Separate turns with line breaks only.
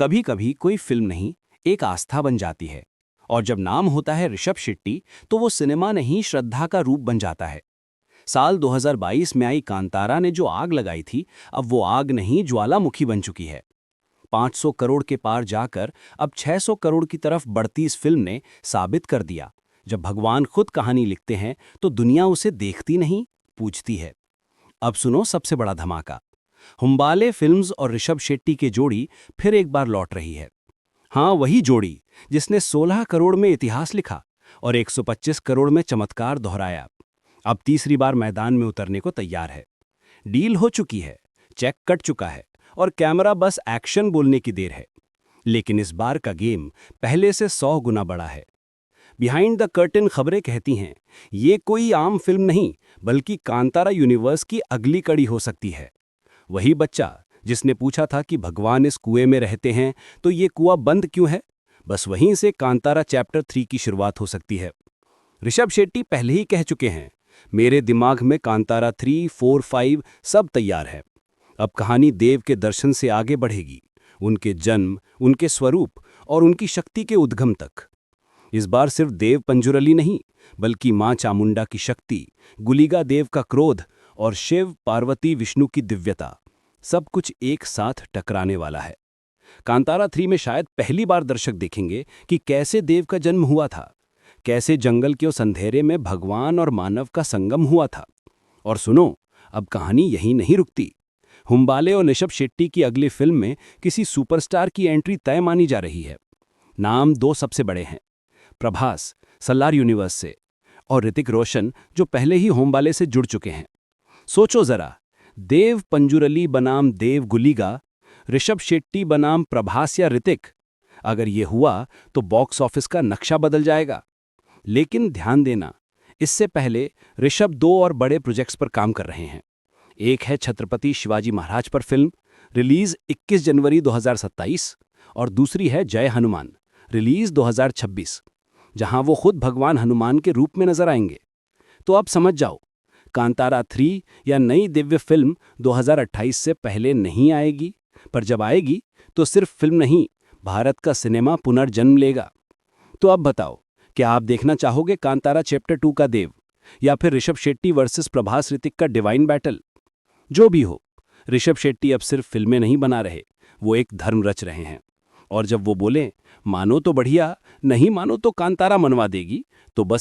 कभी कभी कोई फिल्म नहीं, एक आस्था बन जाती है। और जब नाम होता है ऋषभ शेट्टी, तो वो सिनेमा नहीं, श्रद्धा का रूप बन जाता है। साल 2022 में आई कांतारा ने जो आग लगाई थी, अब वो आग नहीं, ज्वालामुखी बन चुकी है। 500 करोड़ के पार जाकर अब 600 करोड़ की तरफ बढ़ती इस फिल्म ने साबित कर दिया, जब भगवान खुद कहानी लिखते हैं तो दुनिया उसे देखती नहीं, पूछती है। अब सुनो सबसे बड़ा धमाका। हुम्बाले फिल्म्स और ऋषभ शेट्टी की जोड़ी फिर एक बार लौट रही है। हाँ, वही जोड़ी जिसने 16 करोड़ में इतिहास लिखा और 125 करोड़ में चमत्कार दोहराया, अब तीसरी बार मैदान में उतरने को तैयार है। डील हो चुकी है, चेक कट चुका है और कैमरा बस एक्शन बोलने की देर है। लेकिन इस बार का गेम पहले से 100 गुना बड़ा है। बिहाइंड द कर्टेन खबरें कहती हैं, ये कोई आम फिल्म नहीं, बल्कि कांतारा यूनिवर्स की अगली कड़ी हो सकती है। वही बच्चा जिसने पूछा था कि भगवान इस कुएं में रहते हैं तो ये कुआं बंद क्यों है, बस वहीं से कांतारा चैप्टर 3 की शुरुआत हो सकती है। ऋषभ शेट्टी पहले ही कह चुके हैं, मेरे दिमाग में कांतारा 3, 4, 5 सब तैयार है। अब कहानी देव के दर्शन से आगे बढ़ेगी, उनके जन्म, उनके स्वरूप और उनकी शक्ति के उद्गम तक। इस बार सिर्फ देव पंजुरली नहीं, बल्कि मां चामुंडा की शक्ति, गुलिगा देव का क्रोध और शिव पार्वती विष्णु की दिव्यता, सब कुछ एक साथ टकराने वाला है। कांतारा 3 में शायद पहली बार दर्शक देखेंगे कि कैसे देव का जन्म हुआ था, कैसे जंगल के उस अंधेरे में भगवान और मानव का संगम हुआ था। और सुनो, अब कहानी यहीं नहीं रुकती। हुम्बाले और ऋषभ शेट्टी की अगली फिल्म में किसी सुपरस्टार की एंट्री तय मानी जा रही है। नाम दो सबसे बड़े हैं, प्रभास सल्लार यूनिवर्स से और ऋतिक रोशन, जो पहले ही होमबाले से जुड़ चुके हैं। सोचो जरा, देव पंजुरली बनाम देव गुलिगा, ऋषभ शेट्टी बनाम प्रभास या ऋतिक। अगर ये हुआ तो बॉक्स ऑफिस का नक्शा बदल जाएगा। लेकिन ध्यान देना, इससे पहले ऋषभ 2 और बड़े प्रोजेक्ट्स पर काम कर रहे हैं। एक है छत्रपति शिवाजी महाराज पर फिल्म, रिलीज 21 जनवरी 2027, और दूसरी है जय हनुमान, रिलीज 2026, जहां वो खुद भगवान हनुमान के रूप में नजर आएंगे। तो अब समझ जाओ, कांतारा 3 या नई दिव्य फिल्म 2028 से पहले नहीं आएगी, पर जब आएगी तो सिर्फ फिल्म नहीं, भारत का सिनेमा पुनर्जन्म लेगा। तो अब बताओ, क्या आप देखना चाहोगे कांतारा चैप्टर 2 का देव, या फिर ऋषभ शेट्टी वर्सेस प्रभास ऋतिक का डिवाइन बैटल? जो भी हो, ऋषभ शेट्टी अब सिर्फ फिल्में नहीं बना रहे, वो एक धर्म रच रहे हैं। और जब वो बोले मानो तो बढ़िया, नहीं मानो तो कांतारा मनवा देगी, तो बस